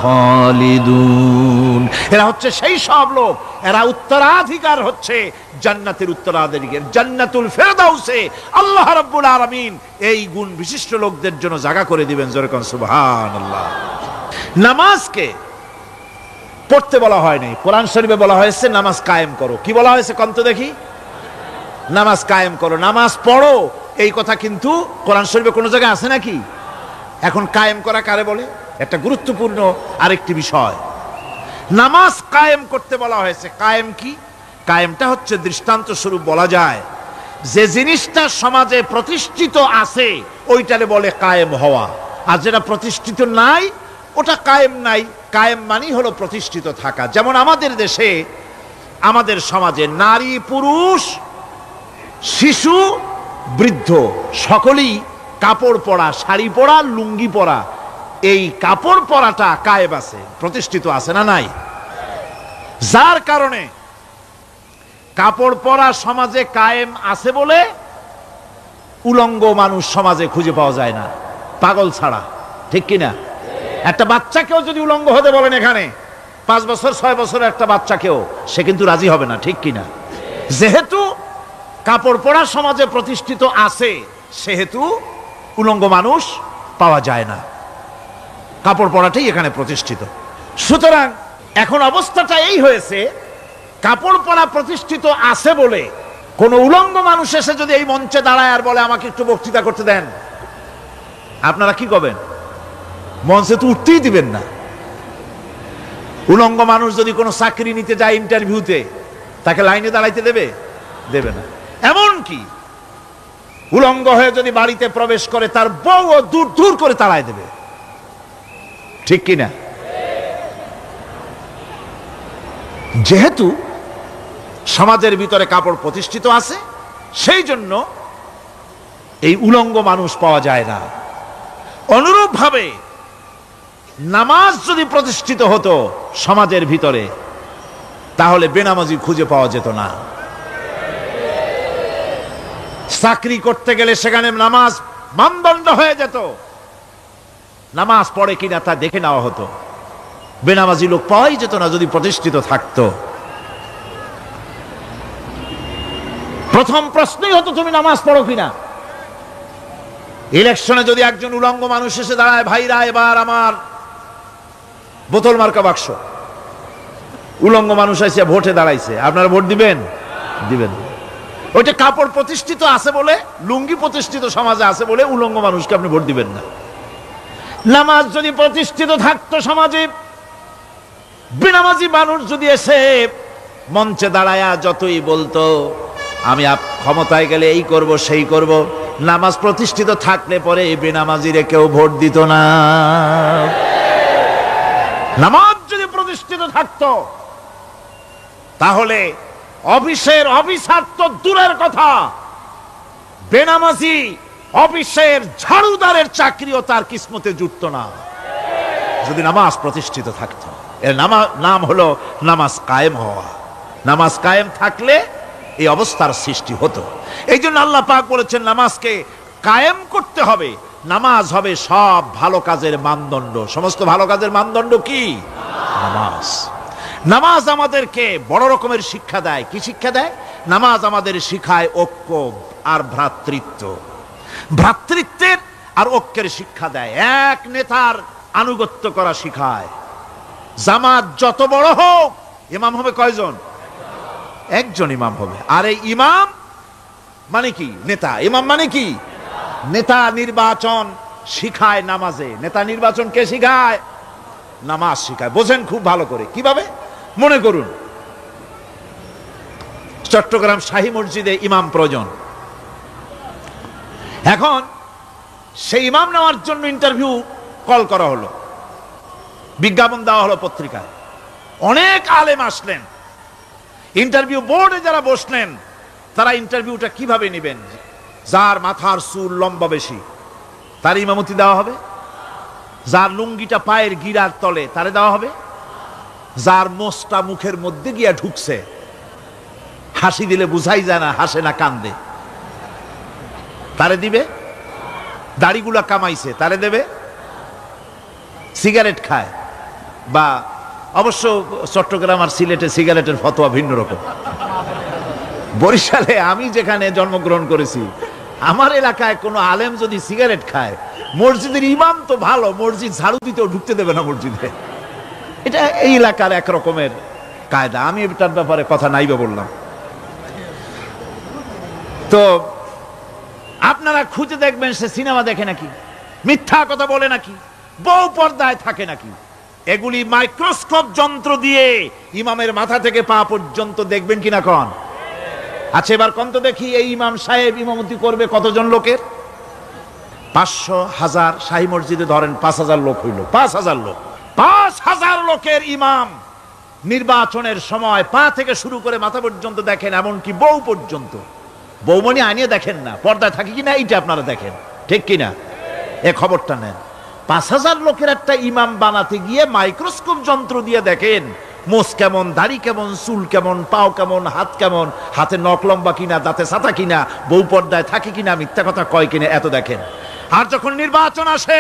খালিদুন। এরা হচ্ছে সেই সব লোক, এরা উত্তরাধিকার হচ্ছে জান্নাতের উত্তরাধিকার, জান্নাতুল ফিরদাউসে আল্লাহ রাব্বুল আলামিন এই গুণ বিশিষ্ট লোকদের জন্য জায়গা করে দিবেন। জোরে কোন সুবহানাল্লাহ। নামাজকে পড়তে বলা হয় নাই, কোরআন শরীফে বলা হয়েছে নামাজ কায়েম করো। কি বলা হয়েছে কন্ত দেখি? নামাজ কায়েম করো, নামাজ পড়ো। এই কথা কিন্তু কোরআন শরীফে কোনো জায়গায় আছে নাকি? এখন কায়েম করা কারে বলে? একটা গুরুত্বপূর্ণ আরেকটি বিষয়। নামাজ কায়েম করতে বলা হয়েছে। কায়েম কি? কায়েমটা হচ্ছে দৃষ্টান্ত স্বরূপ বলা যায় যে জিনিসটা সমাজে প্রতিষ্ঠিত আছে ওইটারে বলে কায়েম হওয়া, আর যেটা প্রতিষ্ঠিত নাই ওটা কায়েম নাই। কায়েম মানেই হলো প্রতিষ্ঠিত থাকা। যেমন আমাদের দেশে, আমাদের সমাজে নারী পুরুষ শিশু বৃদ্ধ সকলেই কাপড় পরা, শাড়ি পরা, লুঙ্গি পরা, এই কাপড় পরাটা কায়েম আছে, প্রতিষ্ঠিত আছে না নাই? যার কারণে কাপড় পরা সমাজে কায়েম আছে বলে উলঙ্গ মানুষ সমাজে খুঁজে পাওয়া যায় না, পাগল ছাড়া। ঠিক কিনা? একটা বাচ্চাকেও যদি উলঙ্গ হতে বলেন এখানে, 5 বছর 6 বছরের একটা বাচ্চাকেও সে কিন্তু রাজি হবে না, ঠিক কিনা? যেহেতু কাপড় পরা সমাজে প্রতিষ্ঠিত আছে, সেহেতু উলঙ্গ মানুষ পাওয়া যায় না, কাপড় পরাটাই এখানে প্রতিষ্ঠিত। সুতরাং এখন অবস্থাটা এই হয়েছে, কাপড় পরা প্রতিষ্ঠিত আছে বলে কোন উলঙ্গ মানুষ এসে যদি এই মঞ্চে দাঁড়ায় আর বলে আমাকে একটু বক্তৃতা করতে দেন, আপনারা কি করবেন? মঞ্চে তো উঠতেই দিবেন না। উলঙ্গ মানুষ যদি কোনো চাকরি নিতে যায় ইন্টারভিউতে, তাকে লাইনে দাঁড়াইতে দেবে? দেবে না। এমনকি উলঙ্গ হয়ে যদি বাড়িতে প্রবেশ করে, তার বউ দূর দূর করে তাড়ায় দেবে, ঠিক কিনা? যেহেতু সমাজের ভিতরে কাপড় প্রতিষ্ঠিত আছে, সেই জন্য এই উলঙ্গ মানুষ পাওয়া যায় না। অনুরূপ ভাবে নামাজ যদি প্রতিষ্ঠিত হতো সমাজের ভিতরে, তাহলে বেনামাজি খুঁজে পাওয়া যেত না। চাকরি করতে গেলে সেখানে নামাজ মানদণ্ড হয়ে যেত, নামাজ পড়ে কিনা তা দেখে নেওয়া হতো। বেনামাজি লোক পাওয়াই যেত না যদি প্রতিষ্ঠিত থাকতো। প্রথম প্রশ্নই হতো তুমি নামাজ পড়ো কিনা। ইলেকশনে যদি একজন উলঙ্গ মানুষ এসে দাঁড়ায়, ভাইরা এবার আমার বোতল মার্কা বাক্স, উলঙ্গ মানুষ এসে ভোটে দাঁড়াইছে, আপনারা ভোট দিবেন? দিবেন। ওইটা কাপড় প্রতিষ্ঠিত আছে বলে, লুঙ্গি প্রতিষ্ঠিত সমাজে আছে বলে উলঙ্গ মানুষকে আপনি ভোট দিবেন না। নামাজ যদি প্রতিষ্ঠিত থাকতো সমাজে, বেনামাজি মানুষ যদি এসে মঞ্চে দাঁড়ায়া যতই বলতো আমি ক্ষমতায় গেলে এই করব সেই করব, নামাজ প্রতিষ্ঠিত থাকলে পরে এই বেনামাজিরে কেউ ভোট দিত না। নামাজ যদি প্রতিষ্ঠিত থাকতো, তাহলে অফিসের অফিসার তো দূরের কথা, বেনামাজি অফিসের ঝাড়ুদারের চাকরিও তার কিসমতে জুটত না, যদি নামাজ প্রতিষ্ঠিত থাকতো। এর নাম হলো নামাজ কায়েম হওয়া। নামাজ কায়েম থাকলে এই অবস্থার সৃষ্টি হতো। এই জন্য আল্লাহ পাক বলেছেন নামাজকে কায়েম করতে হবে। নামাজ হবে সব ভালো কাজের মানদণ্ড। সমস্ত ভালো কাজের মানদণ্ড কি? নামাজ। নামাজ আমাদেরকে বড় রকমের শিক্ষা দেয়। কি শিক্ষা দেয়? নামাজ আমাদের শিখায় ঐক্য আর ভ্রাতৃত্ব। ভ্রাতৃত্বের আর ঐক্যের শিক্ষা দেয়। এক নেতার আনুগত্য করা শিখায়। জামাত যত বড় হোক, ইমাম হবে কয়জন? একজন ইমাম হবে। আর এই ইমাম মানে কি? নেতা। ইমাম মানে কি? নেতা। নির্বাচন শিখায় নামাজে। নেতা নির্বাচন কে শিখায়? নামাজ শিখায়। বোঝেন খুব ভালো করে। কিভাবে? মনে করুন চট্টগ্রাম শাহী মসজিদে ইমাম প্রয়োজন। এখন সেই ইমাম নেওয়ার জন্য ইন্টারভিউ কল করা হলো, বিজ্ঞাপন দেওয়া হলো পত্রিকায়। অনেক আলেম আসলেন। ইন্টারভিউ বোর্ডে যারা বসলেন, তারা ইন্টারভিউটা কিভাবে নেবেন? যার মাথার চুল লম্বা বেশি তার ইমামতি দেওয়া হবে। যার লুঙ্গিটা পায়ের গিরার তলে তারে দেওয়া হবে। যার মোষটা মুখের মধ্যে গিয়া ঢুকছে, হাসি দিলে বুঝাই যায় না হাসে না কান্দে, তারে দিবে। দাড়িগুলা কামাইছে তারে দেবে। সিগারেট খায়, বা অবশ্য চট্টগ্রাম আর সিলেটে সিগারেটের ফতোয়া ভিন্ন রকম। বরিশালে আমি যেখানে জন্মগ্রহণ করেছি, আমার এলাকায় কোনো আলেম যদি সিগারেট খায়, মসজিদের ইমাম তো ভালো, মসজিদ ঝাড়ু দিতেও ঢুকতে দেবে না মসজিদে। এটা এই এলাকার এক রকমের কায়দা। আমি এটার ব্যাপারে কথা নাইবে বললাম। তো আপনারা খুঁজে দেখবেন সে সিনেমা দেখে নাকি, মিথ্যা কথা বলে নাকি, বউ পর্দায় থাকে নাকি। এগুলি মাইক্রোস্কোপ যন্ত্র দিয়ে ইমামের মাথা থেকে পা পর্যন্ত দেখবেন কিনা কন? আচ্ছা এবার কন তো দেখি, এই ইমাম সাহেব ইমামতি করবে কতজন লোকের? 500, 1000। শাহী মসজিদে ধরেন 5000 লোক হইল। 5000 লোক, 5000 লোকের ইমাম নির্বাচনের সময় পা থেকে শুরু করে মাথা পর্যন্ত দেখেন, এমনকি বউ পর্যন্ত। বৌমনি আনিয়ে দেখেন না, পর্দায় থাকে কিনা এইটা আপনারা দেখেন, ঠিক কিনা? এ খবরটা নেন। 5000 লোকের একটা ইমাম বানাতে গিয়ে মাইক্রোস্কোপ যন্ত্র দিয়ে দেখেন মোষ কেমন, দাড়ি কেমন, চুল কেমন, পাও কেমন, হাত কেমন, হাতে নখ লম্বা কিনা, দাঁতে ছাতা কিনা, বউ পর্দায় থাকে কিনা, মিথ্যা কথা কয় কিনা, এত দেখেন। আর যখন নির্বাচন আসে,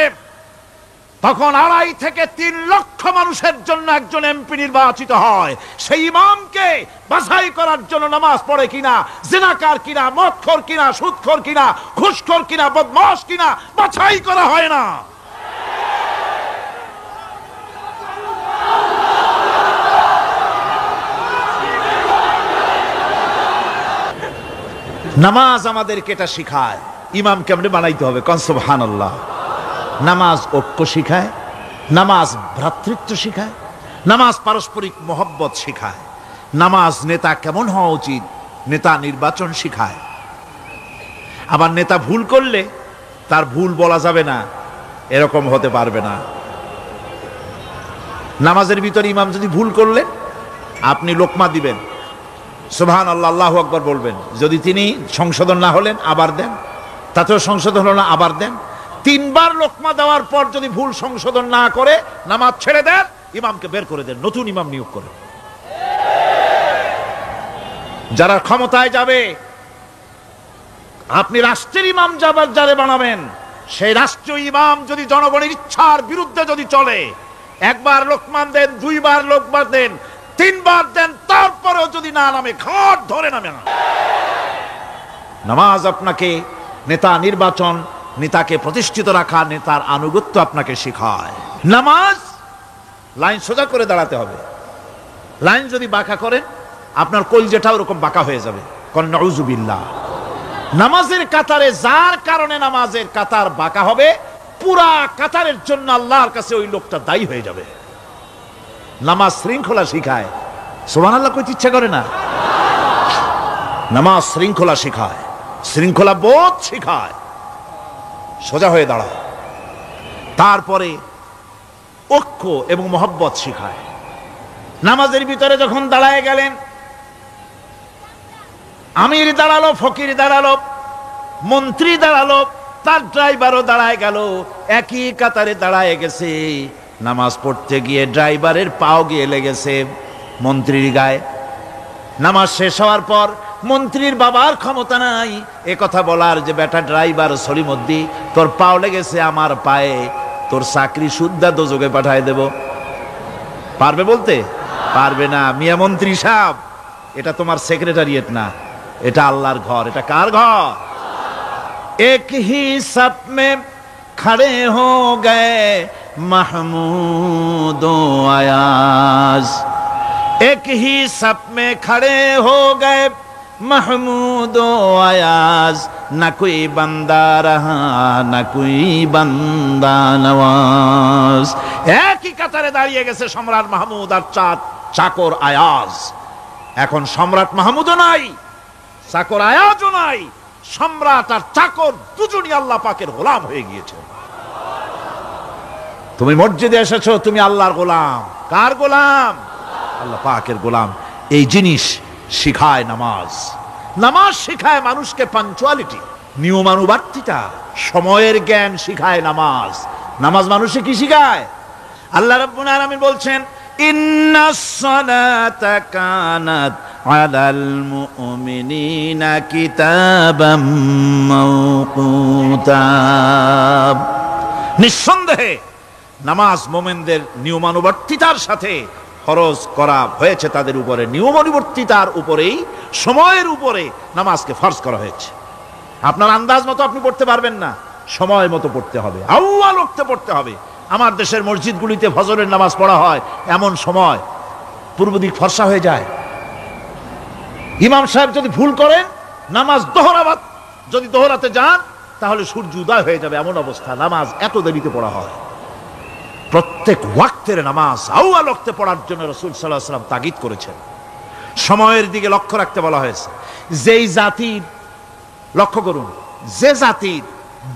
তখন 2.5 থেকে 3 লক্ষ মানুষের জন্য একজন এমপি নির্বাচিত হয়। সেই ইমামকে বাছাই করার জন্য নামাজ পড়ে কিনা, জিনাকার কিনা, মদখোর কিনা, সুদখোর কিনা, ঘুষখোর কিনা, বদমাশ কিনা বাছাই করা হয় না। নামাজ আমাদেরকে এটা শিখায় ইমাম কেমনে বানাইতে হবে। কোন সুবহানাল্লাহ। নামাজ ঐক্য শিখায়, নামাজ ভ্রাতৃত্ব শিখায়, নামাজ পারস্পরিক মহব্বত শিখায়, নামাজ নেতা কেমন হওয়া উচিত, নেতা নির্বাচন শিখায়। আবার নেতা ভুল করলে তার ভুল বলা যাবে না, এরকম হতে পারবে না। নামাজের ভিতরে ইমাম যদি ভুল করলেন, আপনি লোকমা দিবেন, সুবহানাল্লাহ, আল্লাহু আকবার বলবেন। যদি তিনি সংশোধন না হলেন আবার দেন, তাতেও সংশোধন হলো না আবার দেন। 3 বার লোকমা দেওয়ার পর যদি ভুল সংশোধন না করে নামাজ ছেড়ে দেন, ইমামকে বের করে দেন, নতুন ইমাম নিয়োগ করেন। যারা ক্ষমতায় যাবে, আপনি রাষ্ট্রের ইমাম যারে বানাবেন, সেই রাষ্ট্রীয় ইমাম যদি জনগণের ইচ্ছার বিরুদ্ধে যদি চলে, 1 বার লোকমান দেন, 2 বার লোকমান দেন, 3 বার দেন, তারপরেও যদি না নামে, ঘাট ধরে নামে না। নামাজ আপনাকে নেতা নির্বাচন, নেতাকে প্রতিষ্ঠিত রাখা, নেতার আনুগত্য আপনাকে শেখায়। নামাজ লাইন সোজা করে দাঁড়াতে হবে। লাইন যদি বাঁকা করেন, আপনার কলজেটা ওরকম বাঁকা হয়ে যাবে। কোন নাউযুবিল্লাহ। নামাজের কাতারে যার কারণে নামাজের কাতার বাঁকা হবে, পুরা কাতারের জন্য আল্লাহর কাছে ওই লোকটা দায়ী হয়ে যাবে। নামাজ শৃঙ্খলা শিখায়। সুবহানাল্লাহ কইতে ইচ্ছা করে না? নামাজ শৃঙ্খলা শিখায়, শৃঙ্খলা বোধ শিখায়, সোজা হয়ে দাঁড়ায়। তারপরে ঐক্য এবং মহব্বত শিখায়। নামাজের ভিতরে যখন দাঁড়ায় গেলেন, আমির দাঁড়ালো, ফকির দাঁড়ালো, মন্ত্রী দাঁড়ালো, তার ড্রাইভারও দাঁড়ায় গেল, একই কাতারে দাঁড়ায় গেছে। নামাজ পড়তে গিয়ে ড্রাইভারের পাও গিয়ে লেগেছে মন্ত্রীর গায়ে। নামাজ শেষ হওয়ার পর মন্ত্রীর বাবার ক্ষমতা নাই এ কথা বলার যে বেটা ড্রাইভার সলিমুদ্দি, তোর পাও লেগেছে আমার পায়ে, তোর চাকরি শুদ্ধা দোজকে পাঠায় দেব। পারবে বলতে? পারবে না। মিয়া মন্ত্রী সাহেব, এটা তোমার সেক্রেটারিয়েট না, এটা আল্লাহর ঘর। এটা কার ঘর? এক হি সব মে খড়ে হো গে महमूद आयाज, एक ही सब में खड़े हो गए महमूद आयाज, न कोई बंदा रहा न कोई बंदा नवाज। एक ही কাতারে দাঁড়িয়ে গেছে সম্রাট মাহমুদ আর চাকর আয়াজ। এখন সম্রাট মাহমুদও নাই, চাকর আয়াজও নাই, সম্রাট আর চাকর দুজনই আল্লাহ পাকের গোলাম হয়ে গিয়েছে। তুমি মসজিদে এসেছো, তুমি আল্লাহর গোলাম। কার গোলাম? আল্লাহ পাকের গোলাম। এই জিনিস শিখায় নামাজ। নামাজ শিখায় মানুষকে পাঞ্চুয়ালিটি, নিয়মানুবর্তিতা, সময়ের জ্ঞান শিখায় নামাজ। নামাজ মানুষে কি শিখায়? আল্লাহ রাব্বুল আলামিন বলছেন, ইন্নাস সালাতা কানাত আলাল মুমিনিনা কিতাবাম মাওকুতা। নিঃসন্দেহে নামাজ মোমেনদের নিয়মানুবর্তিতার সাথে ফরজ করা হয়েছে, তাদের উপরে নিয়মানুবর্তিতার উপরেই, সময়ের উপরে নামাজকে ফরজ করা হয়েছে। আপনার আন্দাজ মতো আপনি পড়তে পারবেন না, সময় মতো পড়তে হবে, আউয়াল ওয়াক্তে পড়তে হবে। আমার দেশের মসজিদগুলিতে ফজরের নামাজ পড়া হয় এমন সময় পূর্ব দিক ফর্সা হয়ে যায়। ইমাম সাহেব যদি ভুল করেন, নামাজ যদি দোহরাতে যান, তাহলে সূর্য উদয় হয়ে যাবে, এমন অবস্থা। নামাজ এত দেরিতে পড়া হয়। প্রত্যেক ওয়াক্তের নামাজ আউয়াল ওয়াক্তে পড়ার জন্য রাসূল সাল্লাল্লাহু আলাইহি ওয়াসাল্লাম তাগিদ করেছেন। সময়ের দিকে লক্ষ্য রাখতে বলা হয়েছে। যেই জাতির, লক্ষ্য করুন, যে জাতির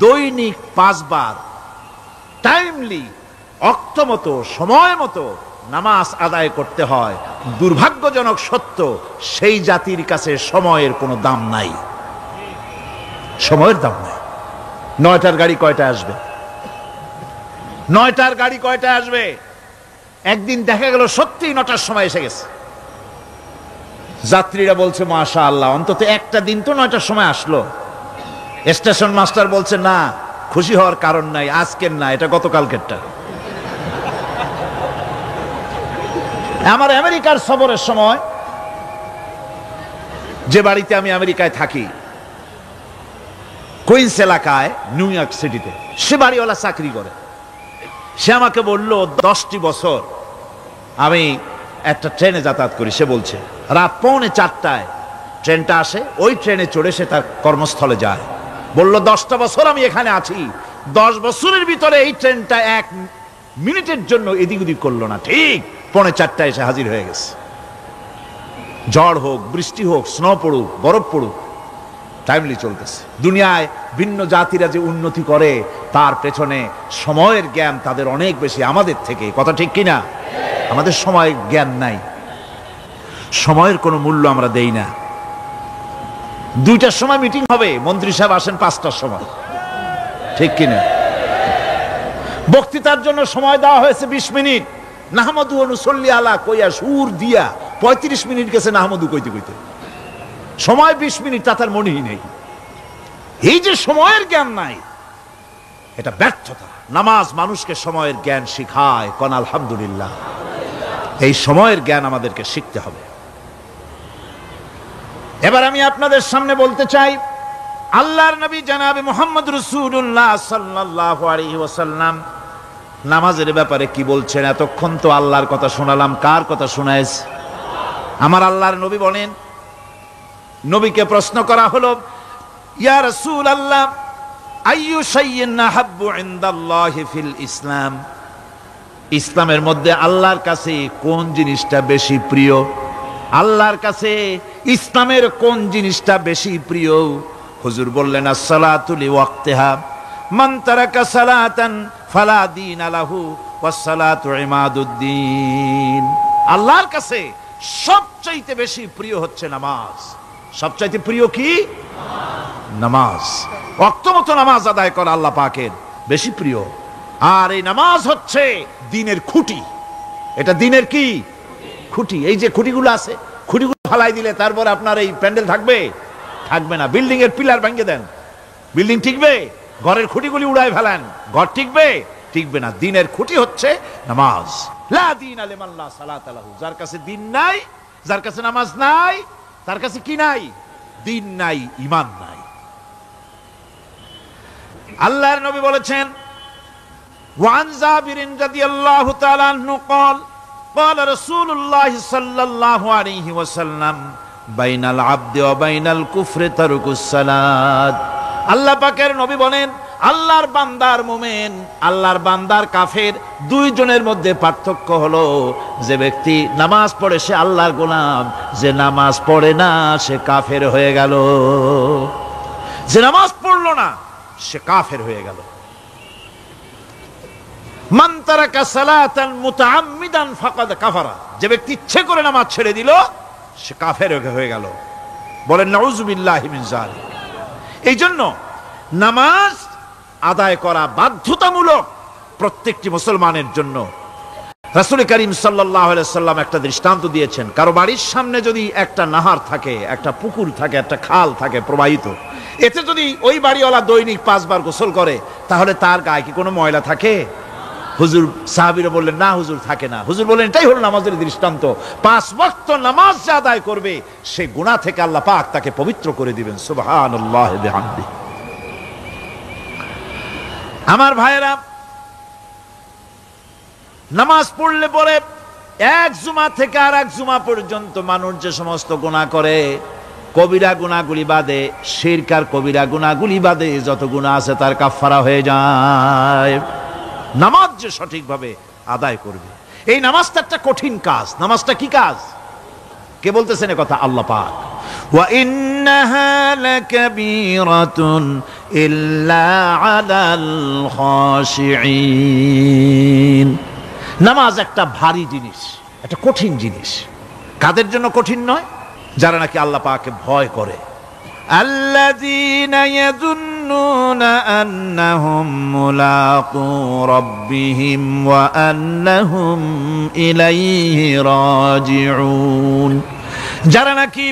দৈনিক 5 বার টাইমলি, অক্ত মতো, সময় মতো নামাজ আদায় করতে হয়, দুর্ভাগ্যজনক সত্য, সেই জাতির কাছে সময়ের কোনো দাম নাই। সময়ের দাম নাই। 9টার গাড়ি কয়টায় আসবে? 9টার গাড়ি কয়টায় আসবে? একদিন দেখা গেল সত্যি 9টার সময় এসে গেছে। যাত্রীরা বলছে মাশাআল্লাহ, অন্তত একটা দিন তো 9টার সময় আসলো। স্টেশন মাস্টার বলছে না, খুশি হওয়ার কারণ নাই, আজকের না, এটা গতকালকেরটা। আমার আমেরিকার সফরের সময় যে বাড়িতে আমি আমেরিকায় থাকি, কুইন্স এলাকায়, নিউ ইয়র্ক সিটিতে, সে বাড়িওয়ালা চাকরি করে। সে আমাকে বলল 10টি বছর আমি একটা ট্রেনে যাতায়াত করি। সে বলছে রাত 3:45 ট্রেনটা আসে, ওই ট্রেনে চড়ে সে তার কর্মস্থলে যায়। বলল 10টা বছর আমি এখানে আছি, 10 বছরের ভিতরে এই ট্রেনটা 1 মিনিটের জন্য এদিক ওদিক করলো না, ঠিক 3:45 এসে হাজির হয়ে গেছে। ঝড় হোক, বৃষ্টি হোক, স্নো পড়ুক, বরফ পড়ুক, টাইমলি চলতেছে। দুনিয়ায় ভিন্ন জাতিরা যে উন্নতি করে তার পেছনে সময়ের জ্ঞান তাদের অনেক বেশি আমাদের থেকে, কথা ঠিক কিনা? আমাদের সময়ের জ্ঞান নাই, সময়ের কোনো মূল্য আমরা দেই না। 2টার সময় মিটিং হবে, মন্ত্রী সাহেব আসেন 5টার সময়, ঠিক কিনা? বক্তৃতার জন্য সময় দেওয়া হয়েছে 20 মিনিট, নাহমাদু ওয়া নুসাল্লি আলা কইয়া সুর দিয়া 35 মিনিট গেছে নাহমাদু কইতে কইতে, সময় 20 মিনিট, তার মনেই নেই। এই যে সময়ের জ্ঞান নাই, এটা ব্যর্থতা। নামাজ মানুষকে সময়ের জ্ঞান শিখায়, কোন আলহামদুলিল্লাহ। এই সময়ের জ্ঞান আমাদেরকে শিখতে হবে। এবার আমি আপনাদের সামনে বলতে চাই, আল্লাহর নবী জনাবে মুহাম্মদ রাসূলুল্লাহ সাল্লাল্লাহু আলাইহি ওয়াসাল্লাম নামাজের ব্যাপারে কি বলছেন। এতক্ষণ তো আল্লাহর কথা শোনালাম, কার কথা শোনাইছে? আমার আল্লাহর নবী বলেন, নবীকে প্রশ্ন করা হলো, ইয়া রাসূলুল্লাহ আইয়ু শাইইন আহাব্বু ইনদাল্লাহি ফিল ইসলাম, ইসলামের মধ্যে আল্লাহর কাছে কোন জিনিসটা বেশি প্রিয়? আল্লাহর কাছে ইসলামের কোন জিনিসটা বেশি প্রিয়? হুজুর বললেন, as-সালাতু লিওয়াক্তিহা, মান তারাকা সালাতান ফালা দীন লাহু ওয়াস-সালাতু ইমাদুদ্দিন। আল্লাহর কাছে সবচাইতে বেশি প্রিয় হচ্ছে নামাজ। সবচাইতে প্রিয় কি? নামাজ। ওয়াক্ত মতো নামাজ আদায় করা আল্লাহ পাকের বেশি প্রিয়। আর এই নামাজ হচ্ছে দ্বীনের খুঁটি। এটা দ্বীনের কি? খুঁটি। এই যে খুঁটিগুলো আছে, খুঁটিগুলো ফালাই দিলে তারপর আপনার এই প্যান্ডেল থাকবে? থাকবে না। বিল্ডিং এর পিলার ভেঙে দেন, বিল্ডিং টিকবে? ঘরের খুঁটিগুলি উড়ায় ফেলেন, ঘর টিকবে? টিকবে না। দ্বীনের খুঁটি হচ্ছে নামাজ। লা দীনা লিমান লা সালাতা লাহু, যার কাছে দ্বীন নাই, যার কাছে নামাজ নাই, তার কাছে কি নাই? দ্বীন নাই, ঈমান নাই। আল্লাহর নবী বলেছেন, ওয়ান জাবিরিন রাদিয়াল্লাহু তাআলা আনহু قال قال رسول الله صلى الله عليه وسلم بين العبد وبين الكفر ترك الصلاة। আল্লাহ পাকের নবী বলেন, আল্লাহর বান্দার মুমিন, আল্লাহর বান্দার কাফের, দুইজনের মধ্যে পার্থক্য হলো, যে ব্যক্তি নামাজ পড়ে সে আল্লাহর গোলাম, যে নামাজ পড়ে না সে কাফের হয়ে গেল। যে নামাজ পড়লো না সে কাফের হয়ে গেল। মান তারাকা সালাতান মুতাআম্মিদান ফাকাদ কাফারা, যে ব্যক্তি ইচ্ছে করে নামাজ ছেড়ে দিল সে কাফের হয়ে গেল। বলেন নাউযুবিল্লাহি মিন যালিক। এই জন্য নামাজ আদায় করা বাধ্যতামূলক প্রত্যেকটি মুসলমানের জন্য। রাসূল করিম সাল্লাল্লাহু আলাইহি সাল্লাম একটা দৃষ্টান্ত দিয়েছেন, কারো বাড়ির সামনে যদি একটা নাহার থাকে, একটা পুকুর থাকে, একটা খাল থাকে প্রবাহিত, এতে যদি ওই বাড়িওয়ালা দৈনিক 5 বার গোসল করে, তাহলে তার গায়ে কি কোনো ময়লা থাকে? হুজুর, সাহাবীরা বললেন, না হুজুর, থাকে না। হুজুর বললেন, এটাই হলো নামাজের দৃষ্টান্ত। 5 ওয়াক্ত নামাজ যে আদায় করবে সে গুনাহ থেকে আল্লাহ পাক তাকে পবিত্র করে দিবেন। সুবহানাল্লাহি ওয়া বিহামদিহি। আমার ভাইয়েরা, নামাজ পড়লে পরে এক জুমা থেকে আর এক জুমা পর্যন্ত মানুষ যে সমস্ত গুনাহ করে, কবিরা গুনাহগুলি বাদে, শিরক আর কবিরা গুনাহগুলি বাদে যত গুনাহ আছে তার কাফারা হয়ে যায়। নামাজ যে সঠিকভাবে আদায় করবে, এই নামাজটা একটা কঠিন কাজ। নামাজটা কি কাজ? কে বলতেছেন কথা? আল্লাহ পাক। ওয়া ইন্নাহা লাকাবীরাতুন ইল্লা আলাল খাশিঈন। নামাজ একটা ভারী জিনিস, একটা কঠিন জিনিস। কাদের জন্য কঠিন নয়? যারা নাকি আল্লাহ পাককে ভয় করে। আল্লাযীনা ইয়াযুন্নুনা আন্নাহুম মুলাকু রাব্বিহিম ওয়া আন্নাহুম ইলাইহি রাজিউন। যারা নাকি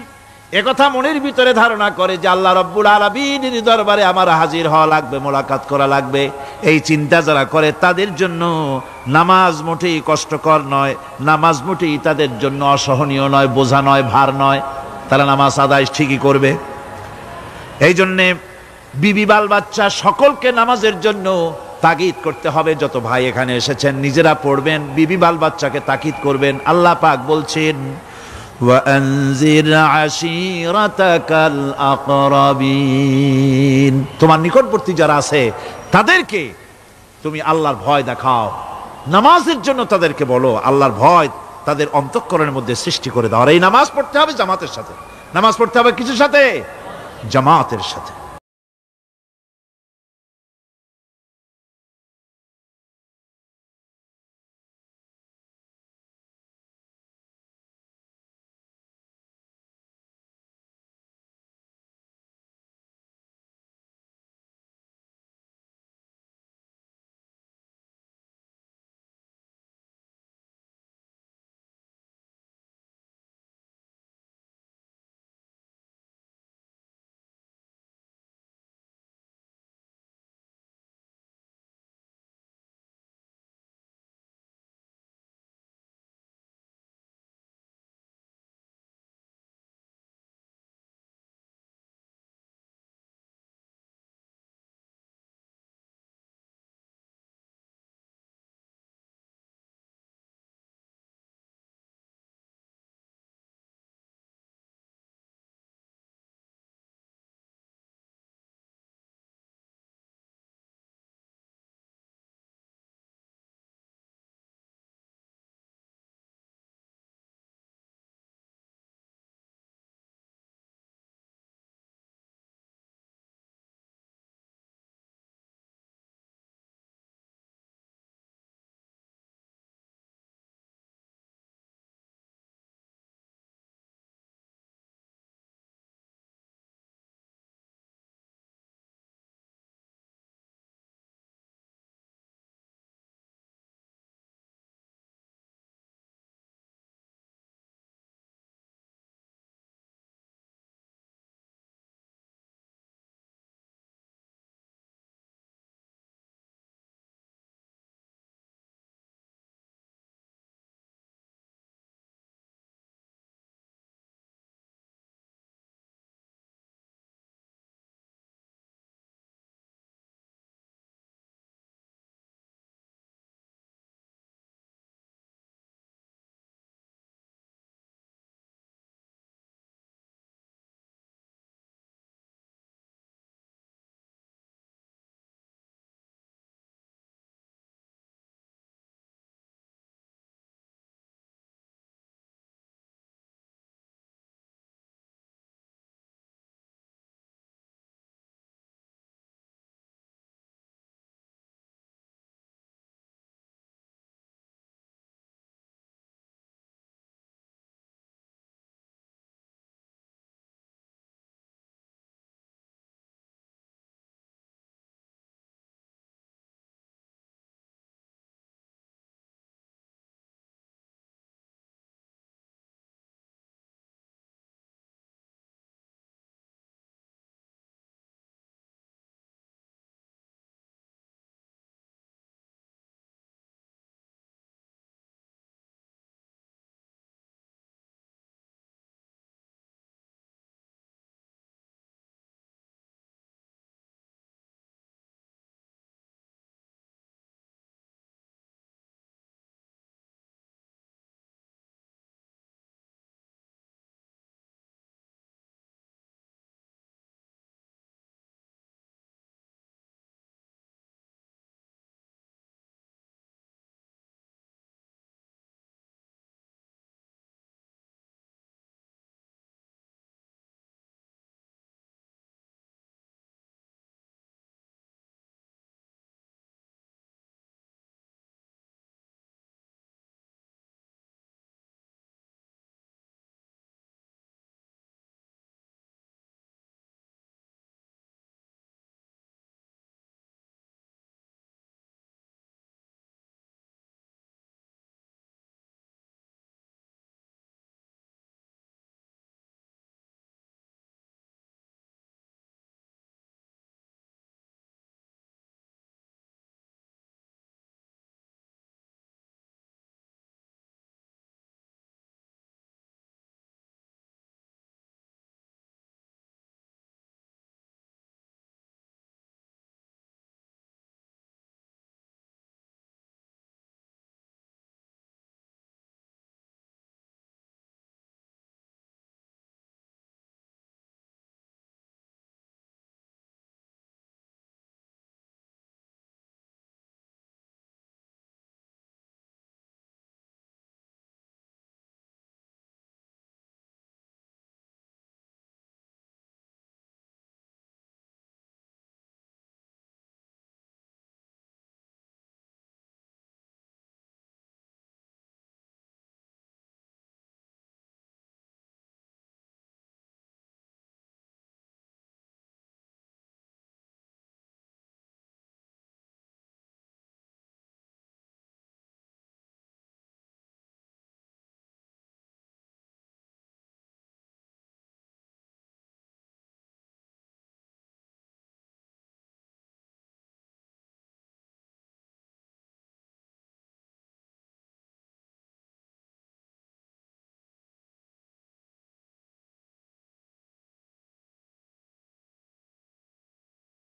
একথা মনের ভিতরে ধারণা করে যে আল্লাহ রাব্বুল আলামিনের দরবারে আমার হাজির হওয়া লাগবে, মোলাকাত করা লাগবে, এই চিন্তা যারা করে তাদের জন্য নামাজ মোটেই কষ্টকর নয়, নামাজ মোটেই তাদের জন্য অসহনীয় নয়, বোঝা নয়, ভার নয়, তারা নামাজ আদায় ঠিকই করবে। এই জন্যে বিবি বাল বাচ্চা সকলকে নামাজের জন্য তাগিদ করতে হবে। যত ভাই এখানে এসেছেন নিজেরা পড়বেন, বিবি বাল বাচ্চাকে তাকিদ করবেন। আল্লাহ পাক বলছেন ওয়ানজির আশিরাতাকাল আকরাবিন, তোমার নিকটবর্তী যারা আছে তাদেরকে তুমি আল্লাহর ভয় দেখাও, নামাজের জন্য তাদেরকে বলো, আল্লাহর ভয় তাদের অন্তঃকরণের মধ্যে সৃষ্টি করে দাও। আর এই নামাজ পড়তে হবে জামাতের সাথে। নামাজ পড়তে হবে কিছুর সাথে? জামাতের সাথে।